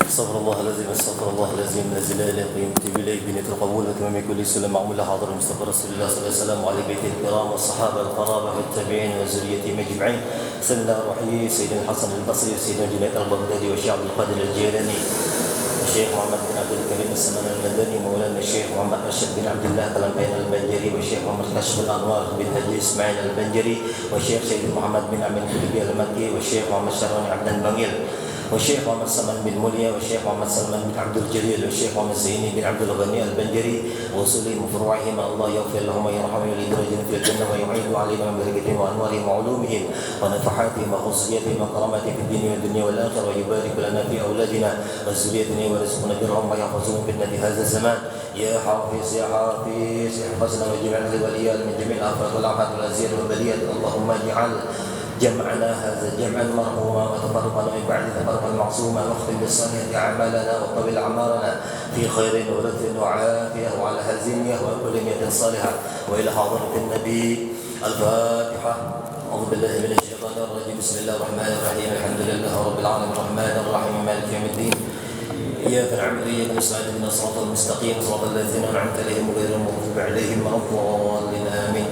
استغفر الله العظيم استغفر الله العظيم لا اله الا هو يمتي باليه بنية القبول وتمام كل سلم معمول حاضر مصطفى رسول الله صلى الله عليه وسلم وعلى بيته الكرام والصحابه القرابه والتابعين وذريتهم اجمعين. بسم الله الرحمن الرحيم. سيدنا الحسن البصري وسيدنا جنيد البغدادي والشيخ عبد القادر الجيلاني الشيخ محمد بن عبد الكريم السمان المدني مولانا الشيخ محمد رشيد بن عبد الله كلمبين البنجري والشيخ محمد كشف الانوار بن حجي اسماعيل البنجري والشيخ سيد محمد بن عبد الكريم المكي والشيخ محمد شروني عبد البغيل والشيخ محمد سلمان بن موليا والشيخ محمد سلمان بن عبد الجليل والشيخ محمد زيني بن عبد الغني البنجري وصولهم وفروعهم الله يغفر لهم ويرحمهم ويدرجهم في الجنه ويعيد عليهم من بركتهم وانوارهم وعلومهم ونفحاتهم وخصوصياتهم وكراماتهم في الدين والدنيا والاخره ويبارك لنا في اولادنا وذريتنا ويرزقنا برهم ويحفظهم فتنه هذا الزمان. يا حافظ يا حافظ احفظنا وجميع الوليات من جميع الافراد والافات والازياد والبليات. اللهم اجعل جمعنا هذا جمعا مرحوما وتفرقنا من بعد تفرقا معصوما واختم بالصالحات اعمالنا وطول اعمارنا في خير ورث وعافيه وعلى هذه النيه وكل نيه صالحه والى حضره النبي. الفاتحه. اعوذ بالله من الشيطان الرجيم. بسم الله الرحمن الرحيم. الحمد لله رب العالمين الرحمن الرحيم مالك يوم الدين اياك نعبد واياك نستعين اهدنا الصراط المستقيم صراط الذين انعمت عليهم غير المغضوب عليهم ولا الضالين امين.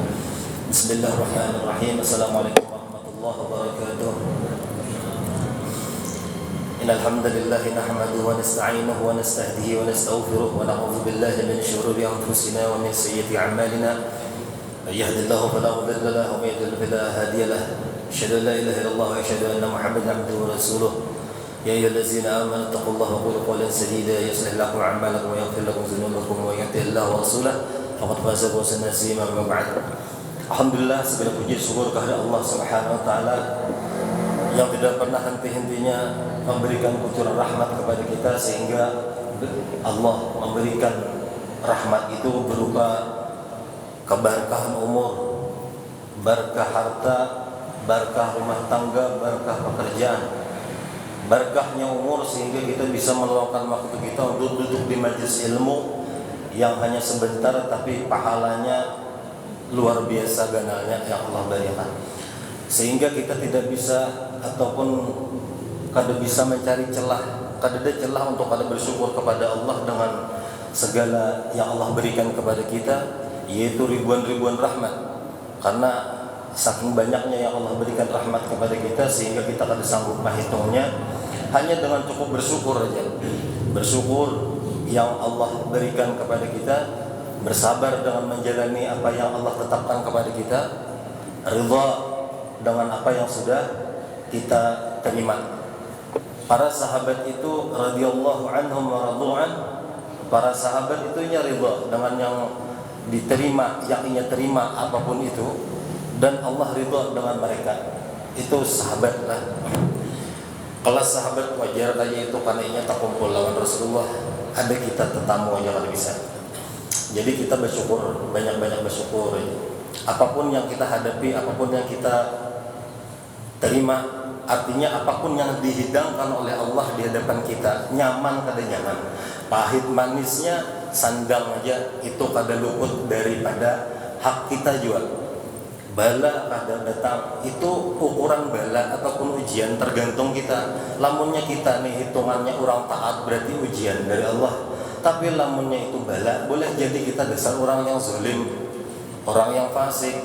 بسم الله الرحمن الرحيم. السلام عليكم الله وبركاته. إن الحمد لله نحمده ونستعينه ونستهديه ونستغفره ونعوذ بالله من شرور أنفسنا ومن سيئات أعمالنا. من يهد الله فلا مضل له ومن يضلل فلا هادي له. أشهد أن لا إله إلا الله وأشهد أن محمدا عبده ورسوله. يا أيها الذين آمنوا اتقوا الله وقولوا قولا سديدا يصلح لكم أعمالكم ويغفر لكم ذنوبكم ومن يطع الله ورسوله فقد فاز فوزا عظيما. أما بعد. Alhamdulillah, segala puji syukur kehadirat Allah Subhanahu wa taala yang tidak pernah henti-hentinya memberikan kucuran rahmat kepada kita, sehingga Allah memberikan rahmat itu berupa keberkahan umur, berkah harta, berkah rumah tangga, berkah pekerjaan, berkahnya umur, sehingga kita bisa meluangkan waktu kita untuk duduk di majelis ilmu yang hanya sebentar tapi pahalanya luar biasa ganalnya yang Allah berikan, sehingga kita tidak bisa ataupun kada bisa mencari celah, kada ada celah untuk kada bersyukur kepada Allah dengan segala yang Allah berikan kepada kita, yaitu ribuan-ribuan rahmat. Karena saking banyaknya yang Allah berikan rahmat kepada kita sehingga kita kada sanggup menghitungnya. Hanya dengan cukup bersyukur aja, bersyukur yang Allah berikan kepada kita, bersabar dengan menjalani apa yang Allah tetapkan kepada kita, ridha dengan apa yang sudah kita terima. Para sahabat itu radhiyallahu anhum wa radhu'an, para sahabat itu ridha dengan yang diterima, yang ia terima apapun itu, dan Allah ridha dengan mereka. Itu sahabat lah. Kelas sahabat wajar kaya itu karena ia tak kumpul lawan Rasulullah. Ada kita tetamu aja kalau bisa. Jadi kita bersyukur, banyak-banyak bersyukur. Apapun yang kita hadapi, apapun yang kita terima, artinya apapun yang dihidangkan oleh Allah di hadapan kita, nyaman kada nyaman, pahit manisnya, sandang aja itu kada luput daripada hak kita juga. Bala kada datang, itu ukuran bala ataupun ujian tergantung kita. Lamunnya kita nih hitungannya orang taat berarti ujian dari Allah. Tapi lamunnya itu bala, boleh jadi kita dasar orang yang zalim, orang yang fasik.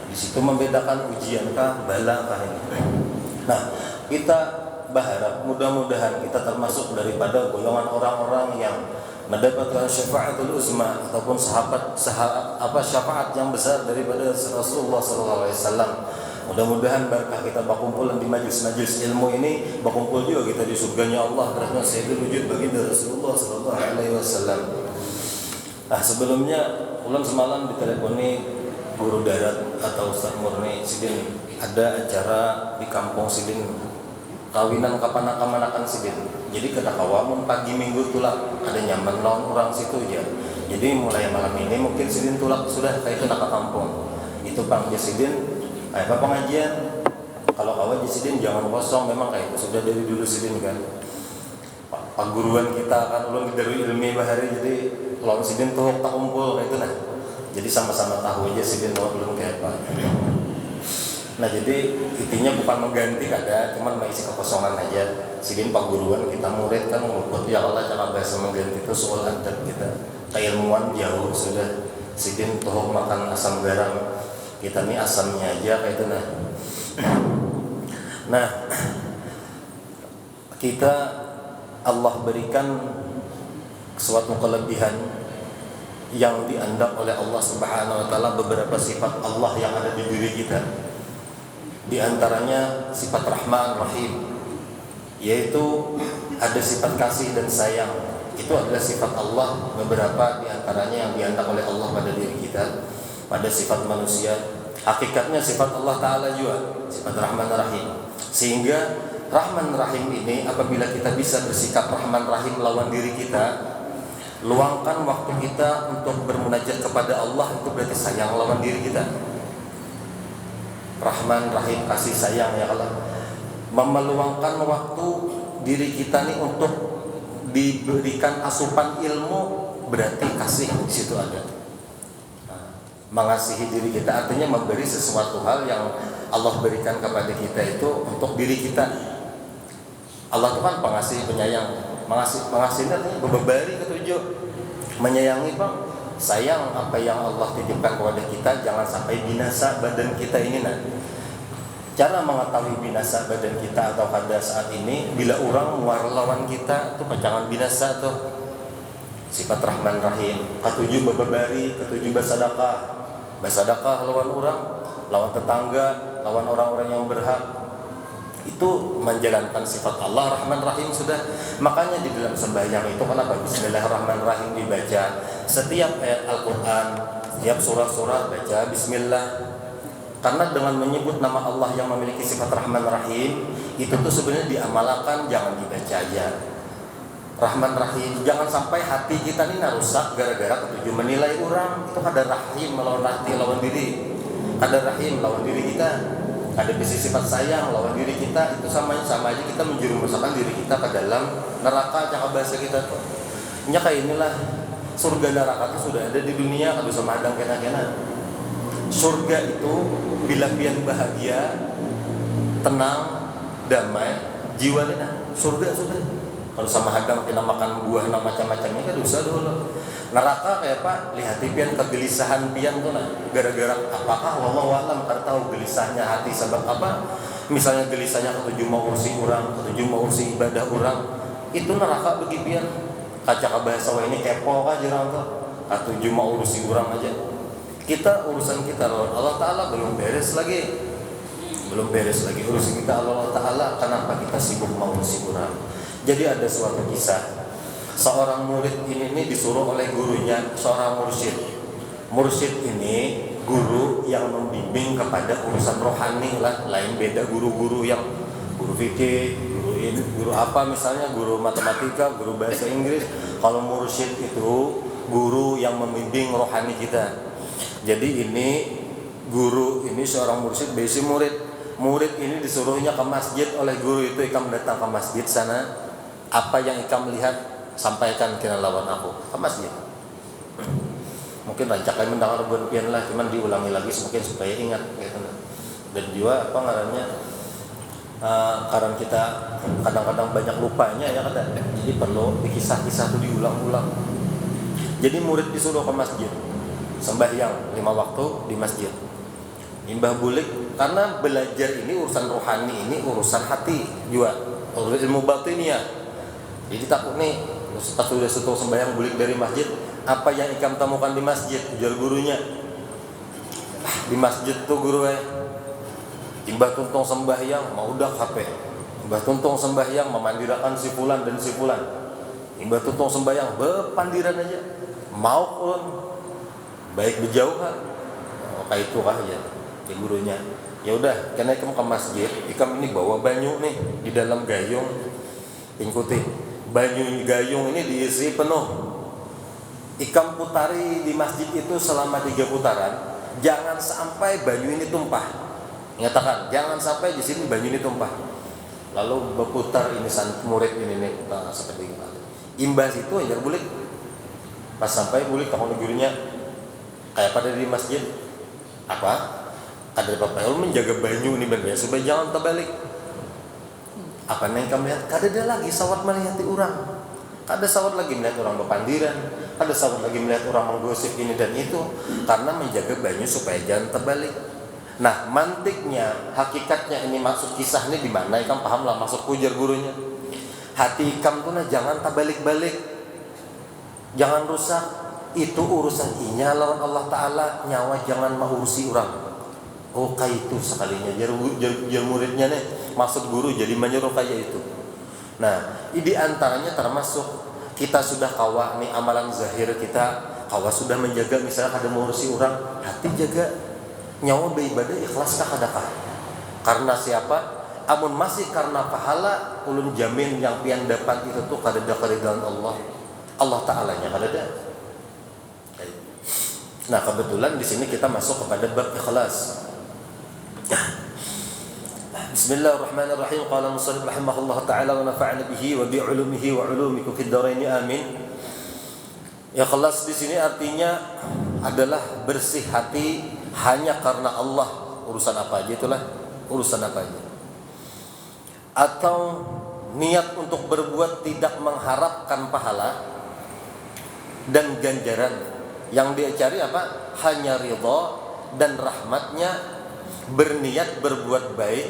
Di situ membedakan ujian kah, bala kah ini. Nah, kita berharap mudah-mudahan kita termasuk daripada golongan orang-orang yang mendapatkan syafaatul uzma ataupun syafaat yang besar daripada Rasulullah SAW. Mudah-mudahan berkah kita berkumpulan di majlis-majlis ilmu ini, berkumpul juga kita di surganya Allah karena sayyidul wujud baginda Rasulullah SAW. Nah, sebelumnya ulang semalam diteleponi guru darat atau Ustaz Murni Sidin, ada acara di kampung Sidin, kawinan kapan-kapan Sidin. Jadi kada kawamun pagi minggu tulak ada nyaman lawan orang situ aja. Jadi mulai malam ini mungkin Sidin tulak sudah kayak kena ke kampung. Itu Bang Sidin apa pengajian, kalau kawan di Sidin jangan kosong, memang kayak itu sudah dari dulu Sidin kan. Pak guruan kita kan ulun dari ilmi bahari, jadi lawan Sidin tuh tak kumpul kayak itu nah. Jadi sama-sama tahu aja Sidin lawan ulun kayak apa. Nah jadi intinya bukan mengganti kada, cuman mengisi kekosongan aja. Sidin paguruan kita murid kan ngurut ya Allah cara bahasa mengganti itu soal adab kita. Keilmuan jauh sudah. Sidin toh makan asam garam, kita nih asamnya aja kayak itu nah. Nah kita Allah berikan suatu kelebihan yang dianggap oleh Allah Subhanahu wa taala beberapa sifat Allah yang ada di diri kita. Di antaranya sifat Rahman Rahim, yaitu ada sifat kasih dan sayang. Itu adalah sifat Allah, beberapa di antaranya yang dianggap oleh Allah pada diri kita. Pada sifat manusia, hakikatnya sifat Allah Ta'ala juga, sifat Rahman Rahim. Sehingga Rahman Rahim ini apabila kita bisa bersikap Rahman Rahim lawan diri kita, luangkan waktu kita untuk bermunajat kepada Allah, itu berarti sayang lawan diri kita. Rahman Rahim, kasih sayang ya Allah. Memeluangkan waktu diri kita nih untuk diberikan asupan ilmu, berarti kasih di situ ada. Mengasihi diri kita artinya memberi sesuatu hal yang Allah berikan kepada kita itu untuk diri kita. Allah itu kan pengasih, penyayang. Mengasihnya artinya berbebari ketujuh, menyayangi bang. Sayang apa yang Allah titipkan kepada kita, jangan sampai binasa badan kita ini nah. Cara mengetahui binasa badan kita atau pada saat ini, bila orang lawan kita itu jangan binasa tuh. Sifat Rahman Rahim, ketujuh berbari, ketujuh bersedekah lawan orang, lawan tetangga, lawan orang-orang yang berhak. Itu menjalankan sifat Allah Rahman Rahim sudah. Makanya di dalam sembahyang itu kenapa Bismillahirrahmanirrahim dibaca. Setiap ayat Al-Quran, setiap surah-surah baca Bismillah. Karena dengan menyebut nama Allah yang memiliki sifat Rahman Rahim, itu tuh sebenarnya diamalkan, jangan dibaca aja. Rahman Rahim, jangan sampai hati kita ini rusak gara-gara ketujuh menilai orang. Itu ada Rahim lawan diri, ada Rahim lawan diri kita. Ada sifat sayang lawan diri kita, itu sama aja kita menjerumuskan diri kita ke dalam neraka. Jangan bahasa kita tuh nya kayak inilah surga neraka itu sudah ada di dunia, kalau sama adang kena-kena. Surga itu bila pian bahagia, tenang, damai, jiwa lina. Surga sudah. Kalau sama hadang kita makan buah nah macam-macamnya kan dosa dulu. Neraka kayak apa? Lihat pian kegelisahan pian tuh nah. Gara-gara apakah wallahu alam kada tahu gelisahnya hati sebab apa? Misalnya gelisahnya ketujuh mau ursi orang, ketujuh mau ursi ibadah orang. Itu neraka bagi pian. Kaca bahasa wah ini kepo kan jirang tuh. Ketujuh mau ursi orang aja. Kita urusan kita Allah Ta'ala belum beres lagi urusan kita Allah Ta'ala. Kenapa kita sibuk mau ursi orang? Jadi ada suatu kisah, seorang murid ini disuruh oleh gurunya, seorang mursyid ini guru yang membimbing kepada urusan rohani lah. Lain beda guru-guru yang guru fikih, guru apa misalnya, guru matematika, guru bahasa Inggris. Kalau mursyid itu guru yang membimbing rohani kita. Jadi ini guru ini seorang mursyid besi murid ini disuruhnya ke masjid oleh guru itu. Ikam datang ke masjid sana, apa yang ikam lihat sampaikan kena lawan aku ke masjid. Mungkin rancakai mendengar berpian lah, cuman diulangi lagi mungkin supaya ingat gitu. Dan juga apa ngarannya karena kita kadang-kadang banyak lupanya ya kada. Jadi perlu kisah-kisah itu diulang-ulang. Jadi murid disuruh ke masjid sembahyang 5 waktu di masjid. Imbah bulik karena belajar ini urusan rohani, ini urusan hati juga, urusan ilmu batinnya. Jadi takut nih pas sudah sembahyang bulik dari masjid, apa yang ikam temukan di masjid? Ujar gurunya, di masjid tuh guru imbah tuntung sembahyang mau udah HP, imbah tuntung sembahyang memandirakan si fulan dan si fulan, imbah tuntung sembahyang bepandiran aja, mau pun baik berjauhan. Kayak itu kah ya gurunya. Ya udah, karena ikam ke masjid, ikam ini bawa banyu nih di dalam gayung, ikuti banyu gayung ini diisi penuh. Ikam putari di masjid itu selama 3 putaran, jangan sampai banyu ini tumpah. Nyatakan, jangan sampai di sini banyu ini tumpah. Lalu berputar ini murid ini nih seperti itu. Imbas itu ajar bulik. Pas sampai bulik tahun gurunya kayak pada di masjid apa? Kada bapak ulun menjaga banyu ni bener supaya jangan terbalik. Apa neng kamu lihat? Kada dia lagi sawat melihati orang. Kada sawat lagi melihat orang berpandiran. Kada sawat lagi melihat orang menggosip ini dan itu. Karena menjaga banyu supaya jangan terbalik. Nah, mantiknya, hakikatnya ini maksud kisah ini di mana? Ikam paham lah maksud ujar gurunya. Hati ikam tuh nah jangan terbalik-balik. Jangan rusak. Itu urusan inya lawan Allah Ta'ala. Nyawa jangan mengurusi orang. Oh kayak itu sekalinya jar muridnya nih maksud guru jadi menyuruh kayak itu. Nah di antaranya termasuk kita sudah kawa nih amalan zahir kita kawa sudah menjaga misalnya kada mengurusi orang hati jaga nyawa beribadah ikhlas kadakah karena siapa amun masih karena pahala ulun jamin yang pian dapat itu tuh kada ada keridhaan Allah Ta'alanya kada ada. Nah kebetulan di sini kita masuk kepada bab ikhlas. Bismillahirrahmanirrahim. Qala musannif rahimahullah ta'ala wa nafa'ana bihi wa bi 'ulumihi wa 'ulumikum fid dharain amin. Ikhlas di sini artinya adalah bersih hati hanya karena Allah, urusan apa aja itulah, urusan apa aja. Atau niat untuk berbuat tidak mengharapkan pahala dan ganjaran. Yang dia cari apa? Hanya ridha dan rahmatnya, berniat berbuat baik,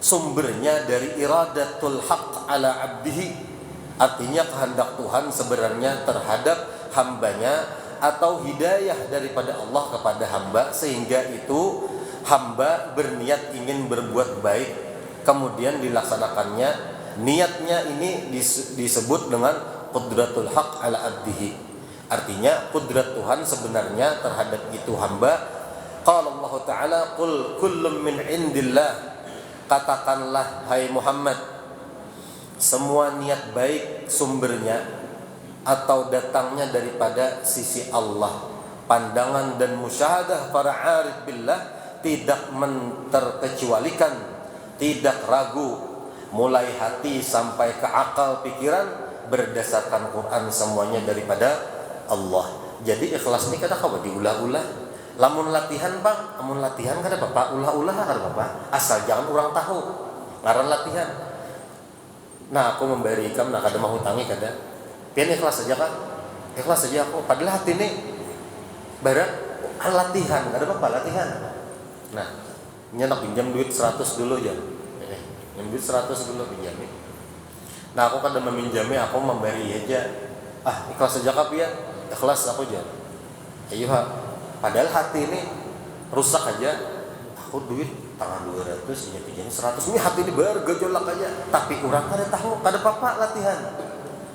sumbernya dari iradatul haq ala abdihi, artinya kehendak Tuhan sebenarnya terhadap hambanya atau hidayah daripada Allah kepada hamba sehingga itu hamba berniat ingin berbuat baik kemudian dilaksanakannya. Niatnya ini disebut dengan qudratul haq ala abdihi, artinya kudrat Tuhan sebenarnya terhadap itu hamba. Qala Allah Ta'ala qul kullum min indillah, katakanlah hai Muhammad semua niat baik sumbernya atau datangnya daripada sisi Allah. Pandangan dan musyahadah para arif billah tidak terkecualikan, tidak ragu mulai hati sampai ke akal pikiran berdasarkan Quran semuanya daripada Allah. Jadi ikhlas ini kata kawa diulah-ulah. Lamun latihan bang, lamun latihan kada bapak ulah-ulah kada bapak. Asal jangan orang tahu ngaran latihan. Nah aku memberi ikam, nah kada mau hutangi kada. Pian ikhlas saja kan? Ikhlas saja aku. Padahal hati ini barat latihan, kada bapak latihan. Nah nyenak pinjam duit 100 dulu ya. Pinjam duit 100 dulu pinjam. Nah aku kada meminjami, aku memberi aja. Ah ikhlas saja kan pian? Ikhlas aku aja. Ayo ha. Padahal hati ini rusak aja. Aku duit tangan 200 ini pinjam 100. Ini hati ini bergejolak aja. Tapi orang kada tahu, kada apa-apa latihan.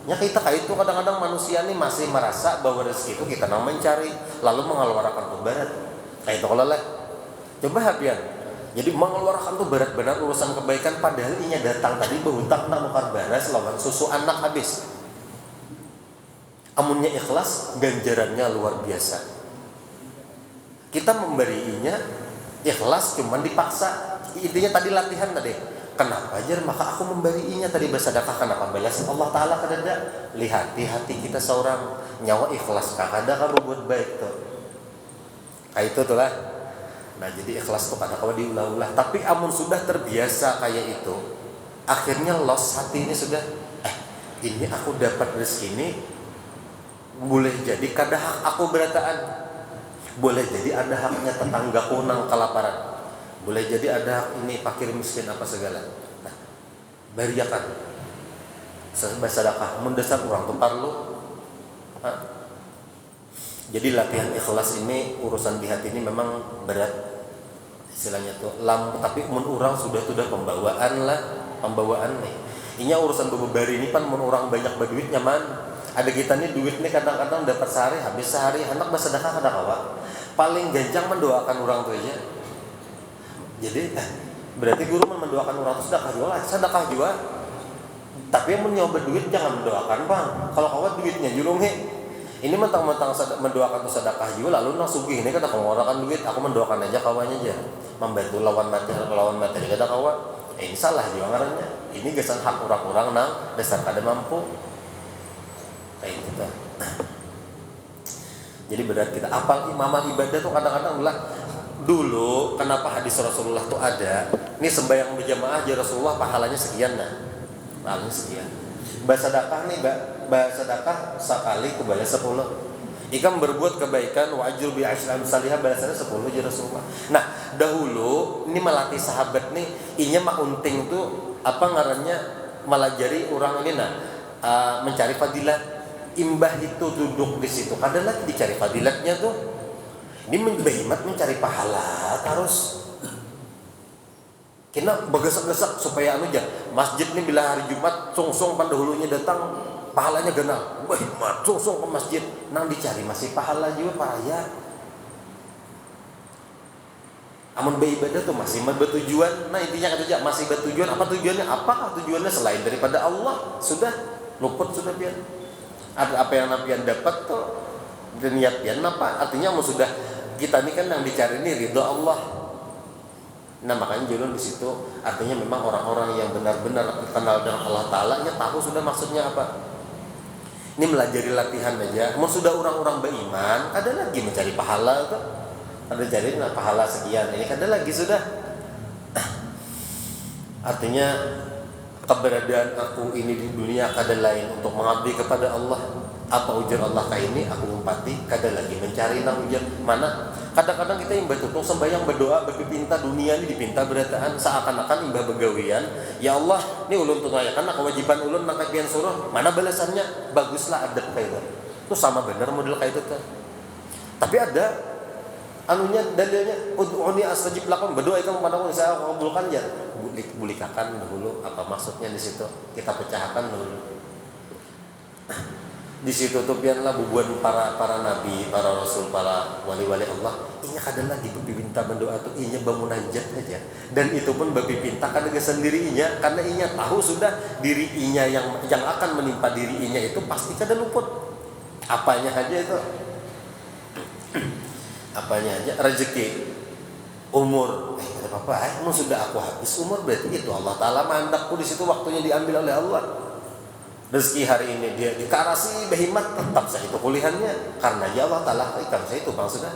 Ya kita kayak itu kadang-kadang manusia ini masih merasa bahwa rezeki itu kita nang mencari lalu mengeluarkan tuh barat. Kayak itu kalau lah. Coba hapian. Jadi mengeluarkan tuh barat benar urusan kebaikan padahal inya datang tadi berhutang nak nukar baras lawan susu anak habis. Amunnya ikhlas ganjarannya luar biasa. Kita memberinya ikhlas cuman dipaksa. Intinya tadi latihan tadi. Kenapa aja maka aku memberinya tadi bersedekah kenapa balas Allah Ta'ala kadada. Lihat di hati kita seorang nyawa ikhlas kakada kan berbuat baik tuh. Kayak itu tuh lah. Nah jadi ikhlas tuh kada kawa diulah-ulah. Tapi amun sudah terbiasa kayak itu akhirnya lost hati ini sudah. Ini aku dapat rezeki ini boleh jadi kada hak aku berataan. Boleh jadi ada haknya tetanggaku nang kelaparan. Boleh jadi ada hak ini fakir miskin apa segala. Nah, bariakan. Sedekah mendasar orang tuh parlu. Jadi latihan ikhlas ini urusan di hati ini memang berat. Istilahnya tuh tapi mun orang sudah pembawaan nih. Inya urusan bebari ini pan mun orang banyak berduit nyaman. Ada kita nih duit nih kadang-kadang dapat sehari habis sehari anak bersedekah kada kawa. Paling gancang mendoakan orang tuh aja. Jadi berarti guru mendoakan orang tuh sedekah juga. Tapi yang nyoba duit jangan mendoakan bang. Kalau kawan duitnya julung ini mentang-mentang mendoakan tuh sedekah juga lalu nang sugih ini kada mengeluarkan duit. Aku mendoakan aja kawannya aja. Membantu lawan materi kada kawan. Ini salah juga ngarannya. Ini gasan hak orang-orang nang dasar kada mampu. Kayak gitu. Jadi berat kita apal imaman ibadah tuh kadang-kadang lah Dulu kenapa hadis Rasulullah tuh ada? Ini sembahyang berjamaah aja Rasulullah pahalanya sekian pahalanya sekian. Basadakah nih, basadakah sekali kebayar 10. Ikam berbuat kebaikan wa ajru bi asyri amsalihah balasannya 10 aja Rasulullah. Nah, dahulu ini melatih sahabat nih, inya mah unting tuh apa ngarannya melajari orang ini mencari fadilat. Imbah itu duduk di situ, kadang lagi dicari fadilatnya tuh. Ini behimat mencari pahala terus. Kena begesak-gesak supaya anu aja. Masjid nih bila hari Jumat sungsung pandahulunya datang pahalanya genal. Behimat sungsung ke masjid nang dicari masih pahala juga paraya. Amun beribadah tuh masih bertujuan. Nah intinya kata masih bertujuan. Apa tujuannya? Apakah tujuannya selain daripada Allah? Sudah luput sudah pian. Apa yang nabian dapat tuh niat pian apa? Artinya mau sudah kita ini kan yang dicari ini ridho Allah. Nah makanya julun di situ artinya memang orang-orang yang benar-benar kenal dengan Allah Taala nya tahu sudah maksudnya apa. Ini melajari latihan aja. Mau sudah orang-orang beriman, ada lagi mencari pahala tuh. Ada cari pahala sekian. Ini ada lagi sudah. Artinya keberadaan aku ini di dunia kada lain untuk mengabdi kepada Allah. Apa ujar Allah kah ini aku umpati kada lagi mencari nang ujar mana. Kadang-kadang kita imbah tutung sembahyang berdoa berpinta dunia ini dipinta berataan seakan-akan imbah begawian. Ya Allah, ini ulun tunaikan kewajiban ulun maka pian suruh. Mana balasannya? Baguslah adab kayak itu. Itu sama benar model kayak itu tuh. Tapi ada anunya dalilnya ud'uni astajib lakum, berdoa itu kepadaku saya kabulkan ya. Bulikakan dulu apa maksudnya di situ. Kita pecahkan dulu. Di situ tuh biarlah bubuan para nabi, para rasul, para wali-wali Allah. Inya kadang lagi berpinta mendoa tuh inya bermunajat aja. Dan itu pun berpinta kadang sendiri inya karena inya tahu sudah diri inya yang akan menimpa diri inya itu pasti kadang luput. Apanya aja itu. Apanya aja rezeki, umur, ada apa-apa, mau sudah aku habis umur berarti itu Allah Taala mandakku di situ waktunya diambil oleh Allah. Rezeki hari ini dia dikarasi behimat tetap saya itu kulihannya karena ya Allah Taala ikan saya itu bang sudah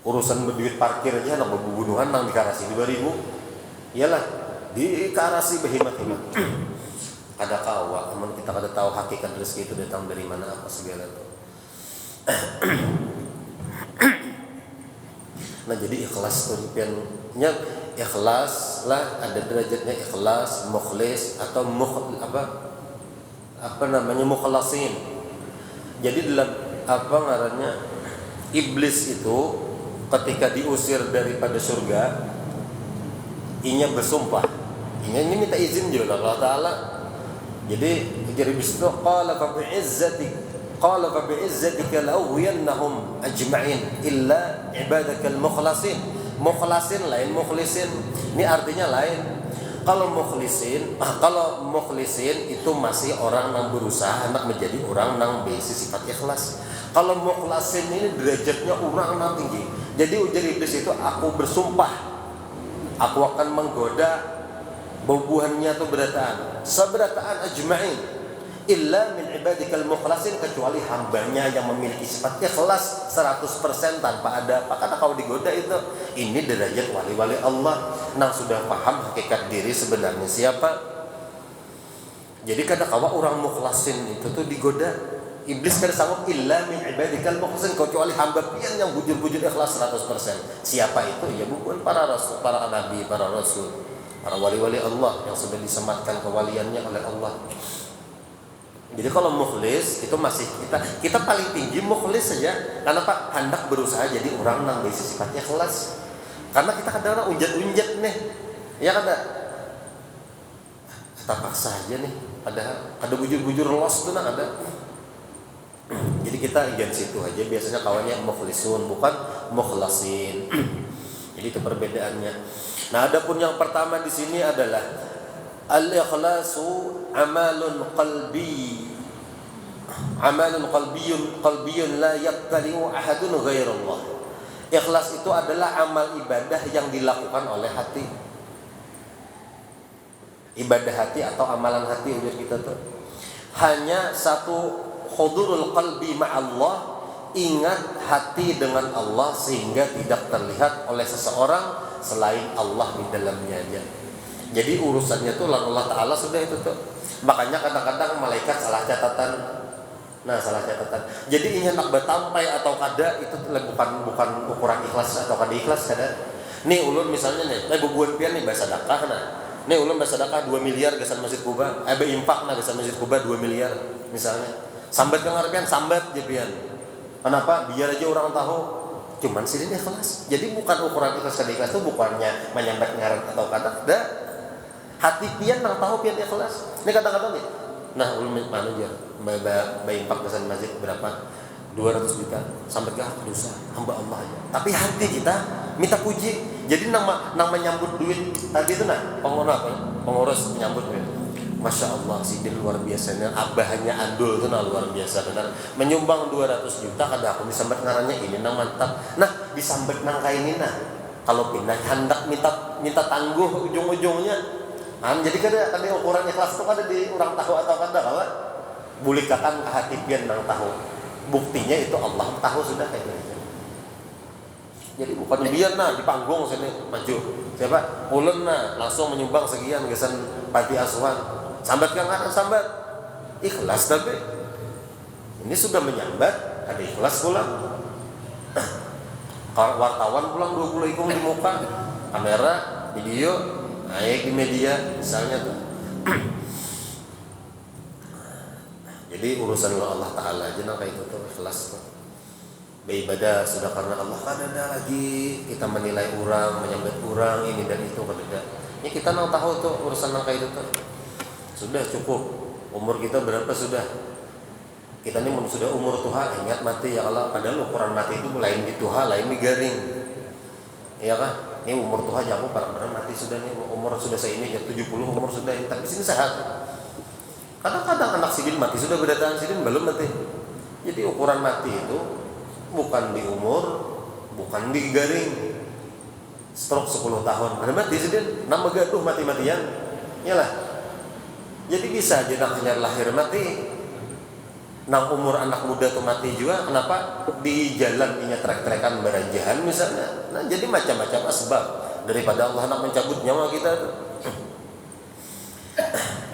urusan berduit parkir aja nang pembunuhan nang dikarasi 2000 iyalah dikarasi behimat ada kawa namun kita kada tahu hakikat rezeki itu datang dari mana apa segala itu. Nah jadi ikhlas tuh piannya ikhlas lah ada derajatnya ikhlas mukhlis atau mukhlasin. Jadi dalam apa ngarannya iblis itu ketika diusir daripada surga inya bersumpah. Inya ini minta izin juga Allah Taala. Jadi iblis itu qala fa bi'izzatika la'ughwiyannahum ajma'in illa ibadakal mukhlasin. Mukhlasin lain mukhlisin. Ini artinya lain. Kalau mukhlisin itu masih orang yang berusaha hendak menjadi orang yang besi sifat ikhlas. Kalau mukhlasin ini derajatnya orang yang tinggi. Jadi ujar iblis itu aku bersumpah aku akan menggoda bubuhannya atau berataan saberataan ajma'in illa min ibadikal mukhlasin kecuali hambanya yang memiliki sifat ikhlas 100% tanpa ada apa karena kau digoda itu ini derajat wali-wali Allah yang sudah paham hakikat diri sebenarnya siapa. Jadi kadang kala orang mukhlasin itu tuh digoda iblis kada sanggup illa min ibadikal mukhlasin kecuali hamba pian yang bujur-bujur ikhlas 100%. Siapa itu? Ya bukan para rasul, para nabi, para rasul, para wali-wali Allah yang sudah disematkan kewaliannya oleh Allah. Jadi kalau mukhlis itu masih kita paling tinggi mukhlis saja. Karena Pak hendak berusaha jadi orang yang besi sifatnya ikhlas. Karena kita kadang unjat-unjat nih. Ya kada. Kita paksa aja nih. Ada bujur-bujur los tuh ada. Jadi kita ingin situ aja. Biasanya kawannya mukhlisun bukan mukhlasin. Jadi itu perbedaannya. Nah, adapun yang pertama di sini adalah al-ikhlasu amalun qalbiyun la yattali'u ahadun ghairullah. Ikhlas itu adalah amal ibadah yang dilakukan oleh hati. Ibadah hati atau amalan hati ujar kita tuh hanya satu hudurul qalbi ma'allah ingat hati dengan Allah sehingga tidak terlihat oleh seseorang selain Allah di dalamnya aja. Jadi urusannya tuh Allah Ta'ala sudah itu tuh. Makanya kadang-kadang malaikat salah catatan. Nah, salah catatan. Jadi ingat nak betampai atau kada itu bukan ukuran ikhlas atau kada ikhlas kada. Nih ulun misalnya nih, bubuan pian nih bahasa sedekah nah. Nih ulun bahasa sedekah 2 miliar gesan Masjid Kuba. Beimpak nah gesan Masjid Kuba 2 miliar misalnya. Sambat ke ngarepian sambat je pian. Kenapa? Biar aja orang tahu. Cuman sini ikhlas. Jadi bukan ukuran ikhlas kada ikhlas itu bukannya menyambat ngaran atau kada. Dah. Hati pian nang tahu pian ikhlas. Ini kata-kata nih. Nah, ulun mana aja. Beimpak gesan masjid berapa? 200 juta. Sambat ke dosa hamba Allah aja. Tapi hati kita minta puji. Jadi nama menyambut duit tadi itu nah pengurus menyambut duit. Masya Allah Sidin luar biasanya, abahnya Andul itu nah luar biasa benar. Menyumbang 200 juta kada aku disambat ngarannya ini nah mantap. Nah disambat nang kayak ini nah. Kalau pindah hendak minta tangguh ujung-ujungnya. Jadi kada ukuran ikhlas itu kada di orang tahu atau kada kawan. Bulikakan ke hati pian nang tahu. Buktinya itu Allah tahu sudah kayak gitu. Jadi bukan biar nah di panggung sini maju. Siapa? Ulun nah langsung menyumbang sekian gesan panti asuhan. Sambat kan akan sambat. Ikhlas tapi ini sudah menyambat, ada ikhlas pulang. Wartawan pulang 20 ikung di muka, kamera, video, naik di media misalnya tuh. Jadi urusan Allah Ta'ala aja nah kayak itu tuh ikhlas tuh. Beribadah sudah karena Allah kan ada lagi kita menilai orang, menyambat orang ini dan itu berbeda. Ini kita nang tahu tuh urusan nang kayak itu tuh. Sudah cukup. Umur kita berapa sudah? Kita ini sudah umur tuha ingat mati ya Allah. Padahal ukuran mati itu lain di tuha, lain di garing. Iya kan? Ini umur tuha jago para mati sudah nih umur sudah seini ya 70 umur sudah ini tapi sini sehat. Kadang-kadang anak sidin mati sudah berdatangan sidin belum mati. Jadi ukuran mati itu bukan di umur, bukan di garing. Stroke 10 tahun. Ada mati sidin, nama gaduh mati-matian. Iyalah. Jadi bisa aja nak hanya lahir mati. Nang umur anak muda tuh mati juga. Kenapa? Di jalan ini trek-trekan beranjahan misalnya. Nah, jadi macam-macam asbab daripada Allah nak mencabut nyawa kita tuh.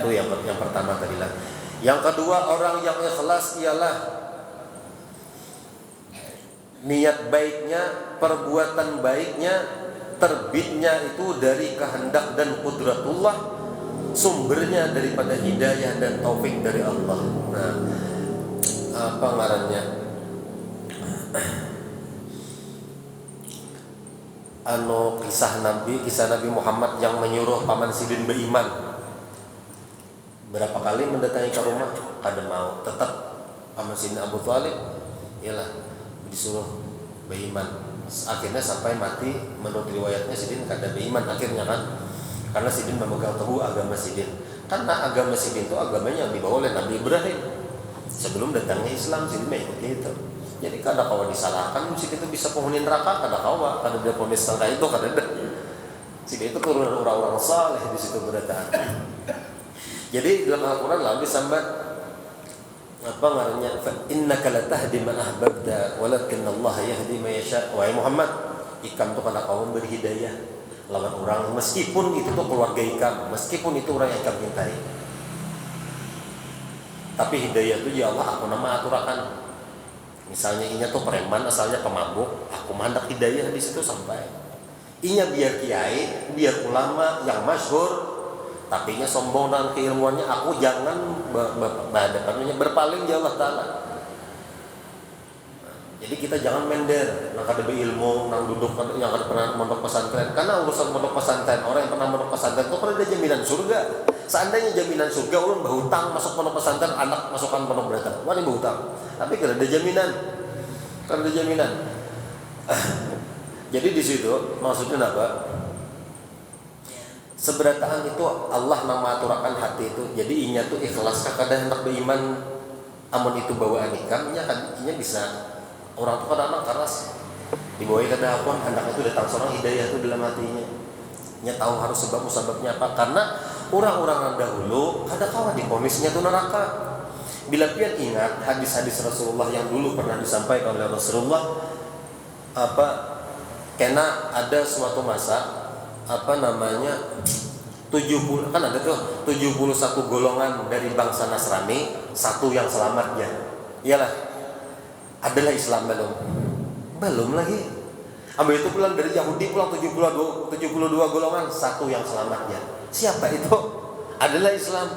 Itu yang pertama tadi lah. Yang kedua, orang yang ikhlas ialah niat baiknya, perbuatan baiknya, terbitnya itu dari kehendak dan qudratullah, sumbernya daripada hidayah dan taufik dari Allah. Nah, apa ngarannya? Kisah Nabi Muhammad yang menyuruh paman sidin beriman. Berapa kali mendatangi ke rumah, kada mau, tetap paman sidin Abu Thalib, ialah disuruh beriman. Akhirnya sampai mati menurut riwayatnya sidin kada beriman akhirnya kan. Karena sidin memegang teguh agama sidin. Karena agama sidin itu agamanya yang dibawa oleh Nabi Ibrahim. Sebelum datangnya Islam sidin mengikuti itu. Jadi kada kawa disalahkan sidin itu bisa penghuni neraka, kada kawa, kada ada ponis tangga itu kada ada. Sidin itu turunan orang-orang saleh di situ berada. Jadi dalam Al-Qur'an lalu disambat apa ngarannya? Fa innaka latahdi man ahbabta walakin Allah yahdi man yasha. Wahai Muhammad, ikam itu kada kawa beri hidayah lawan orang meskipun itu tuh keluarga ikam, meskipun itu orang yang ikam cintai. Tapi hidayah itu ya Allah aku nama aturakan. Misalnya inya tuh preman asalnya pemabuk, aku hendak hidayah di situ sampai. Inya biar kiai, biar ulama yang masyhur, tapi inya sombong dan keilmuannya, aku jangan berpaling ya Allah Ta'ala. Jadi kita jangan mender, nang kada berilmu, nang duduk yang kada pernah mondok pesantren. Karena urusan mondok pesantren, orang yang pernah mondok pesantren itu kada ada jaminan surga. Seandainya jaminan surga, ulun berhutang masuk pondok pesantren, anak masukkan pondok beratan, wani berhutang. Tapi kada ada jaminan, kada ada jaminan. Jadi di situ maksudnya apa? Seberataan itu Allah nama aturakan hati itu. Jadi inya tuh ikhlas kada hendak beriman, amun itu bawaan ikam, inya bisa. Orang tuh kadang keras dibawahi kada apun hendaknya itu datang seorang hidayah itu dalam hatinya. Nya tahu harus sebabnya apa? Karena orang-orang dahulu kada kawa diponisnya itu neraka. Bila pian ingat hadis-hadis Rasulullah yang dulu pernah disampaikan oleh Rasulullah, karena ada suatu masa 70 kan ada tuh 71 golongan dari bangsa Nasrani, satu yang selamat ya. Iyalah. Adalah Islam belum lagi. Ambil itu pulang dari Yahudi pulang 72 golongan, satu yang selamat ya. Siapa itu? Adalah Islam.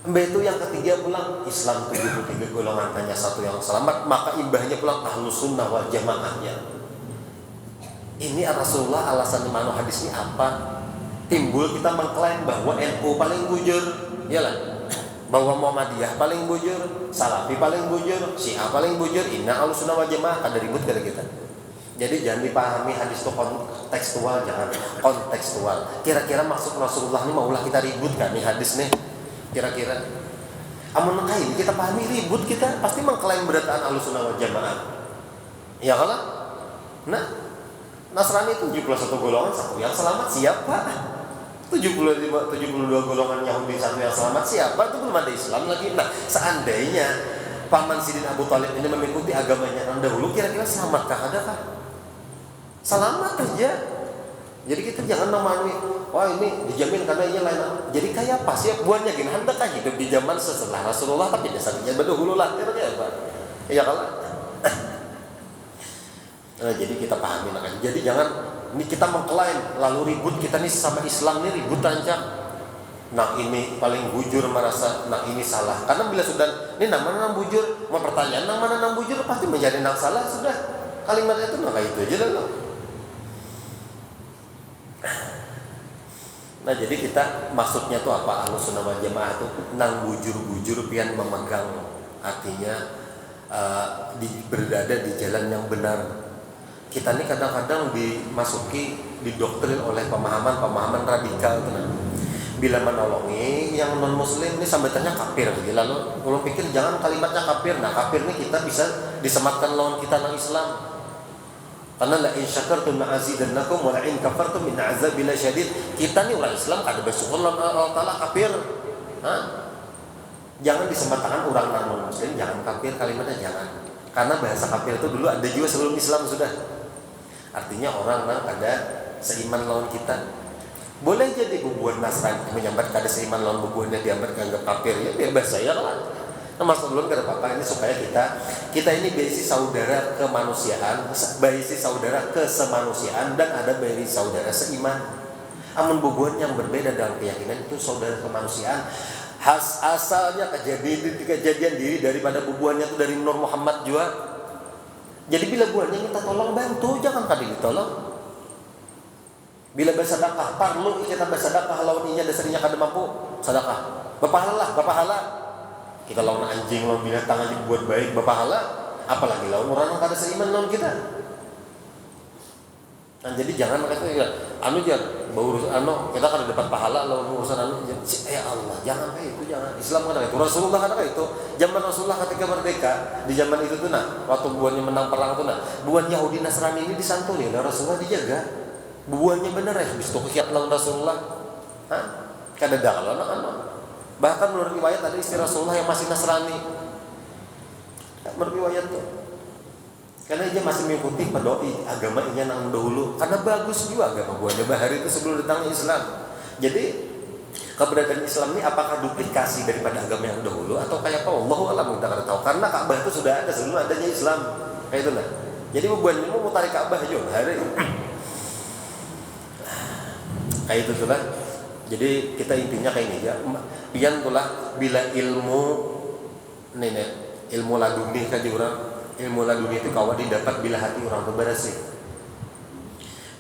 Ambil itu yang ketiga pulang Islam 73 golongan, hanya satu yang selamat, maka imbahnya pulang Ahlus Sunnah wal Jamaah ya. Ini Rasulullah alasan imanu hadis ini apa? Timbul kita mengklaim bahwa NU paling bujur, iyalah. Bahwa Muhammadiyah paling bujur, Salafi paling bujur, Syiah paling bujur, Inna Ahlus Sunnah wal Jamaah, ada ribut kali kita. Jadi jangan dipahami hadis itu kontekstual, jangan kontekstual. Kira-kira maksud Rasulullah ini maulah kita ribut kan nih hadis nih? Kira-kira. Amun kain kita pahami ribut, kita pasti mengklaim berataan Ahlus Sunnah wal Jamaah. Ya kalau? Nah, Nasrani itu 71 golongan, satu yang selamat siapa? 72 golongan Yahudi, satu yang selamat siapa? Itu belum ada Islam lagi. Nah, seandainya Paman Sidin Abu Thalib ini mengikuti agamanya yang dahulu, kira-kira selamatkah? Adakah? Selamat aja. Jadi kita jangan memahami, wah ini dijamin karena ini lain. Jadi kayak apa sih buahnya gini? Hendak hidup di zaman setelah Rasulullah, tapi dasarnya berdahulu lah. Kira-kira apa? Ya kalau. Nah, jadi kita pahami lah kan. Jadi jangan ini kita mengklaim lalu ribut kita nih sama Islam nih ribut ancam. Nah ini paling bujur merasa, nah ini salah. Karena bila sudah ini nama nang bujur, mau pertanyaan nama nang bujur pasti menjadi nang salah sudah. Kalimat itu nah kayak itu aja lah. Nah jadi kita maksudnya tuh apa? Ahlus Sunnah wal Jamaah tuh nang bujur-bujur pian memegang, artinya berada di jalan yang benar. Kita ini kadang-kadang didoktrin oleh pemahaman radikal teman. Bila menolongi yang non muslim ini sambutannya kafir. Lalu kalau pikir jangan kalimatnya kafir. Nah kafir ini kita bisa disematkan lawan kita nang Islam. Karena la in syakartum la'azidannakum wa la in kafartum min azabil syadid. Kita ini orang Islam kada bersyukur lawan Allah Taala kafir. Jangan disematkan orang non muslim, jangan kafir, kalimatnya jangan. Karena bahasa kafir itu dulu ada juga sebelum Islam sudah. Artinya orang ada seiman lawan kita. Boleh jadi bubuhan Nasrani menyambat kada seiman lawan bubuhannya diambat anggap kafir ya bebas saya lah. Nah maksud belum kada apa-apa ini supaya kita ini berisi saudara kemanusiaan, berisi saudara kesemanusiaan dan ada berisi saudara seiman. Amun bubuhan yang berbeda dalam keyakinan itu saudara kemanusiaan. Asalnya kejadian diri daripada bubuhannya itu dari Nur Muhammad juga. Jadi bila buahnya minta tolong bantu, jangan kada ditolong. Bila bersedekah, perlu kita bersedekah lawan inya dasarnya kada mampu, sedekah. Berpahala. Kita lawan anjing, lawan binatang aja buat baik, berpahala. Apalagi lawan orang yang kada seiman lawan kita. Nah, jadi jangan kata kita kada dapat pahala lawan urusan ya Allah, jangan kayak itu, jangan. Islam kada itu, Rasulullah kada itu. Zaman Rasulullah ketika merdeka, di zaman itu tuh waktu buahnya menang perang tuh buah Yahudi Nasrani ini disantuni oleh Rasulullah, dijaga. Buahnya bener ya, bis itu kiat lawan Rasulullah. Kada dalam anak-anak. Bahkan menurut riwayat ada istri Rasulullah yang masih Nasrani. Menurut riwayat tuh. Karena dia masih mengikuti pedoi agama ini yang dahulu. Karena bagus juga agama buahnya bahari itu sebelum datangnya Islam. Jadi keberadaan Islam ini apakah duplikasi daripada agama yang dahulu atau kayak apa? Allahu a'lam, kita kada tahu. Karena Ka'bah itu sudah ada sebelum adanya Islam. Kayak itu lah. Jadi buahnya mau tarik Ka'bah juga bahari. Kayak itu lah. Jadi kita intinya kayak ini ya. Pian pula bila ilmu laduni kan orang. Ilmu laduni itu kawan didapat bila hati orang itu bersih.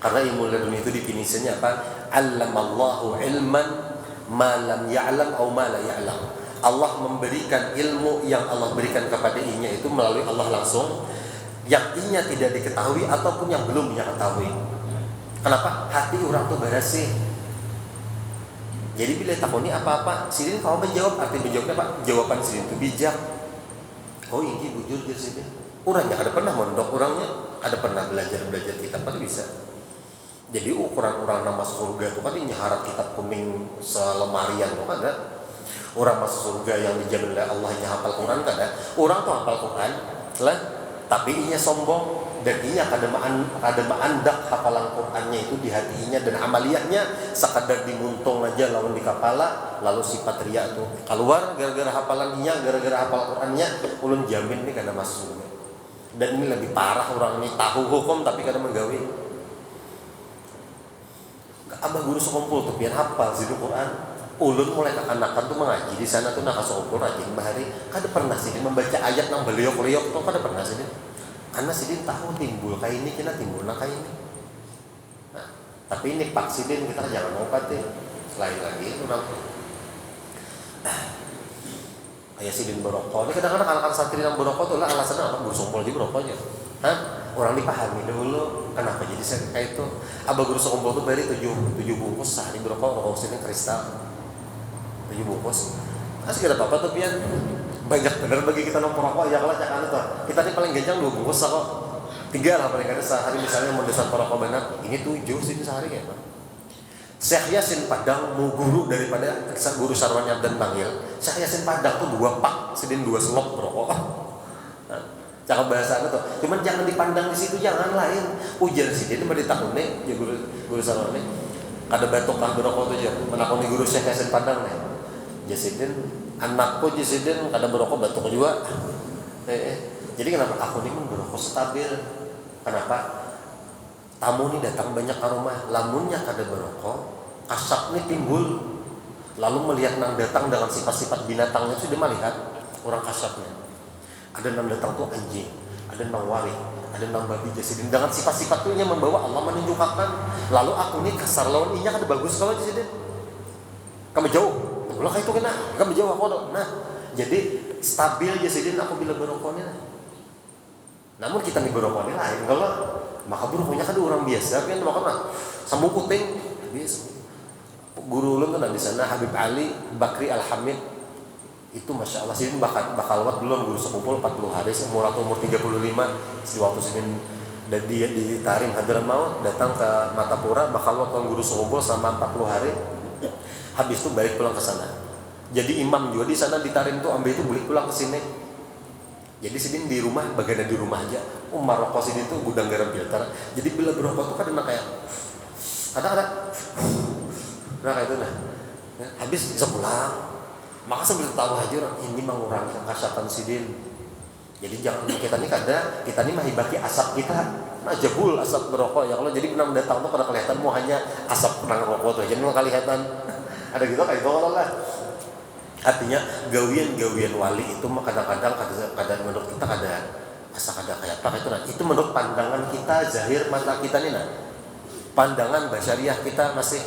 Karena ilmu laduni itu definisinya apa? Allamallahu ilman ma lam ya'lam atau ma la ya'lam. Allah memberikan ilmu yang Allah berikan kepada inya itu melalui Allah langsung, yang inya tidak diketahui ataupun yang belum ia ketahui. Kenapa? Hati orang itu bersih. Jadi bila takoni apa-apa, Sidin kau menjawab, arti menjawabnya apa? Jawaban Sidin itu bijak. Oh ini bujur dia Sidin. Orangnya ada pernah mondok, orangnya ada pernah belajar kitab, pasti bisa. Jadi ukuran orang nama surga itu kan ini harap kitab kuning selemarian tuh ada. Orang masuk surga yang dijamin oleh Allah yang hafal Quran kan ya. Orang tuh hafal Quran lah, tapi inya sombong dan inya kada maandak hafalan Qurannya itu di hatinya dan amaliyahnya sekadar dimuntung aja lawan di kepala, lalu sifat riya tuh keluar gara-gara hafalan inya, gara-gara hafal Qurannya, ulun jamin nih kada masuk surga. Dan ini lebih parah, orang ini tahu hukum tapi kada menggawe. Abah guru sekumpul tuh biar hafal sih Quran. Ulun mulai kekanakan tuh mengaji di sana tuh nak sekumpul rajin bahari. Kada pernah sih membaca ayat nang beliok-beliok tuh kada pernah sih. Karena sih tahu timbul kayak ini kena timbul nak kayak ini. Nah, tapi ini pak sidin kita jangan mau kate. Lain lagi orang kayak sidin berokok. Ini kadang-kadang anak santri yang berokok tuh lah alasannya apa? Guru sekumpul aja berokoknya. Hah? Orang dipahami dulu kenapa jadi kayak itu. Abah guru sekumpul tuh beri 7 bungkus sehari berokok, rokok sini kristal. 7 bungkus. Asik ada apa tuh pian. Banyak bener bagi kita nomor rokok ya kalau cakap tuh. Kita nih paling genjang 2 bungkus kok. 3 lah paling kada sehari misalnya mau desain rokok banyak. Ini 7 sih sehari ya, Pak. Syekh Yasin Padang mau guru daripada guru Sarwan Abdan Bangil. Syekh Yasin Padang tuh 2 pak, sedin 2 selop rokok. Nah, cakap bahasa tuh. Cuman jangan dipandang di situ, jangan lain. Ujar sidin mah di tahun nih ya guru Sarwan nih. Kada batuk kah berokok tuh aja. Menakoni guru Syekh Yasin Padang nih. Jasidin anakku Jasidin kada berokok batuk juga. Jadi kenapa aku ini berokok stabil? Kenapa? Tamu ini datang banyak ke rumah, lamunnya kada berokok, asap ini timbul. Lalu melihat nang datang dengan sifat-sifat binatangnya sudah melihat orang kasapnya. Ada nang datang tuh anjing, ada nang wari, ada nang babi. Jasidin dengan sifat-sifat itu membawa Allah menunjukkan. Lalu aku ini kasar lawan inya kada bagus kalau Jasidin. Kamu jauh. Kalau kayak itu kena, kamu jawab aku. Nah, jadi stabil Jasidin aku bila berokoknya. Namun kita nih berokoknya lain. Kalau maka berokoknya kan orang biasa, kan makanya sambung puting. Habis guru ulun kan di sana Habib Ali Bakri Al-Hamid itu masya Allah sih bakal wat belum guru sekumpul 40 hari umur 35 si waktu sini dan dia di Tarim Hadran mau datang ke Matapura bakal wat guru sekumpul selama 40 hari. Habis itu balik pulang ke sana. Jadi imam juga di sana di Tarim tuh ambil itu balik pulang ke sini. Jadi sini di rumah, bagian di rumah aja. Umar rokok sini tuh gudang garam filter. Jadi bila berokok tuh kan kayak ada. Nah kayak itu nah. Ya, habis bisa pulang. Maka sambil tahu aja orang ini mengurangi kasatan sidin. Jadi jangan kita nih kita nih mahibaki asap kita. Nah jebul asap berokok ya kalau jadi pernah datang tuh kada kelihatan mau hanya asap penang rokok tuh aja mau kelihatan. Ada gitu kayak itu lah. Artinya gawian wali itu kadang-kadang menurut kita ada kayak apa itu nah. Itu menurut pandangan kita zahir mata kita nih nah. Pandangan basyariah kita masih.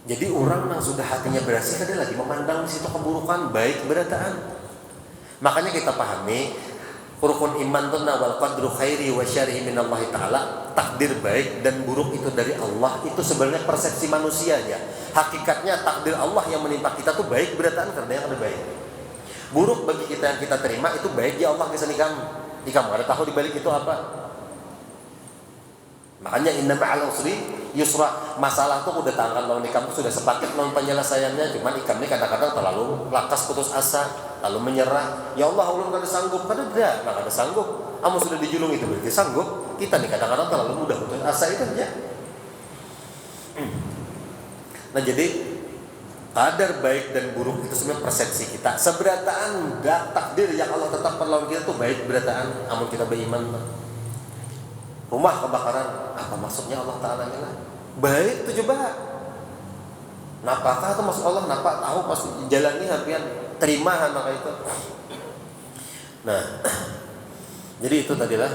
Jadi orang yang sudah hatinya bersih kada lagi memandang di situ keburukan baik berataan. Makanya kita pahami rukun iman itu wal qadru khairi wa syarrihi minallahi taala. Takdir baik dan buruk itu dari Allah. Itu sebenarnya persepsi manusia aja. Hakikatnya takdir Allah yang menimpa kita tuh baik berataan karena yang ada baik. Buruk bagi kita yang kita terima itu baik ya Allah kisah nikam. Nikam ada tahu di balik itu apa? Makanya inna ma'al usri yusra. Masalah tuh udah tangan lawan nikam tuh sudah sepaket lawan penyelesaiannya. Cuman ikam ini kadang-kadang terlalu lakas putus asa, lalu menyerah. Ya Allah ulun kada sanggup, kada ada sanggup. Kamu sudah dijulung itu berarti sanggup. Kita nih kadang-kadang terlalu mudah putus asa itu aja. Nah jadi kadar baik dan buruk itu sebenarnya persepsi kita. Seberataan takdir yang Allah tetapkan lawan kita tuh baik berataan. Amun kita beriman. Rumah kebakaran, apa maksudnya Allah Ta'ala lah? Baik itu coba. Napakah itu maksud Allah? Napa tahu pasti jalani hapian terima maka itu. Nah, jadi itu tadilah.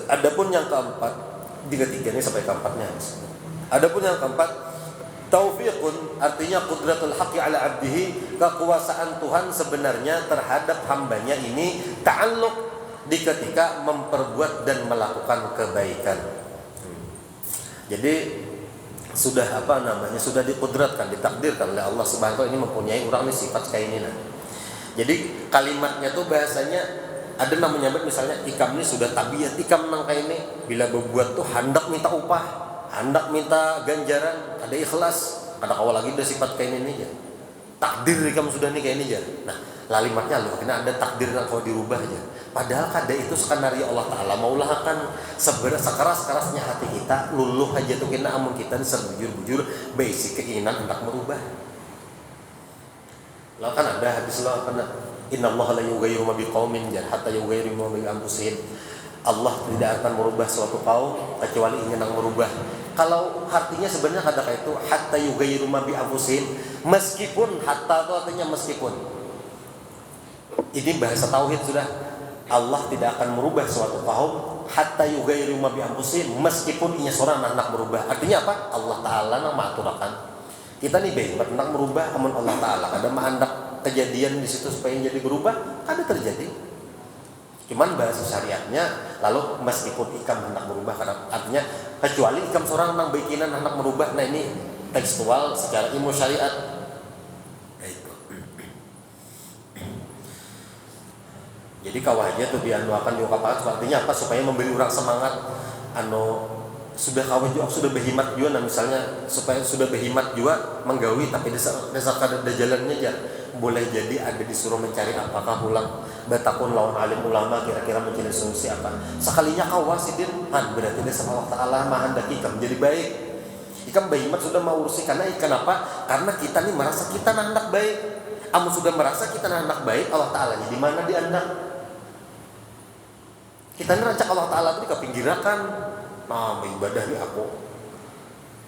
Adapun yang keempat, tiga-tiga ini sampai keempatnya. Adapun yang keempat, taufiqun artinya qudratul haqqi ala abdihi, kekuasaan Tuhan sebenarnya terhadap hambanya ini ta'alluq di ketika memperbuat dan melakukan kebaikan. Jadi sudah sudah dikudratkan, ditakdirkan oleh Allah Subhanahu wa taala ini mempunyai orang ini sifat kayak ini nah. Jadi kalimatnya tuh bahasanya ada namanya misalnya ikam ini sudah tabiat ikam nang kayak ini bila berbuat tuh hendak minta upah, hendak minta ganjaran, ada ikhlas. Ada kawal lagi udah sifat kayak ini aja. Takdir kamu sudah nih kayak ini aja. Nah, lalimatnya loh, kena ada takdir yang kau dirubah aja. Padahal kada itu skenario Allah Ta'ala. Maulah akan sekeras-kerasnya hati kita luluh aja tuh kena amun kita sebujur-bujur basic keinginan hendak merubah. Lah kan ada hadis lah kan, innallaha la yughayyiru ma biqaumin hatta yughayyiru ma bi anfusihim. Allah tidak akan merubah suatu kaum kecuali ingin merubah. Kalau artinya sebenarnya kata itu hatta yughayyiru ma bi anfusihim, meskipun hatta itu artinya meskipun. Ini bahasa tauhid sudah. Allah tidak akan merubah suatu kaum hatta yughayyiru ma bi anfusihim, meskipun inya seorang anak merubah. Artinya apa? Allah Ta'ala nang mengaturakan. Kita nih baik hendak merubah amun Allah Ta'ala. Ada hendak kejadian di situ supaya jadi berubah, ada terjadi. Cuman bahasa syariatnya lalu meskipun ikam hendak merubah, artinya kecuali ikam seorang nang baikinan hendak merubah. Nah ini tekstual secara ilmu syariat. Jadi kawahnya tuh dianuakan juga artinya apa? Supaya memberi orang semangat sudah kawin juga, sudah berhimat juga. Nah misalnya supaya sudah berhimat juga menggawi, tapi desa kada ada jalannya aja. Boleh jadi ada disuruh mencari apakah ulang batakun lawan alim ulama kira-kira mencari solusi apa. Sekalinya kawasidin berarti desa Allah Ta'ala mahandak ikam jadi baik. Ikam berhimat sudah mau urusi karena ikan apa? Karena kita nih merasa kita hendak baik. Amun sudah merasa kita hendak baik, Allah Ta'ala di mana dia hendak? Kita nih rancak Allah Ta'ala itu dikepinggirakan. Nah, ibadah nih aku.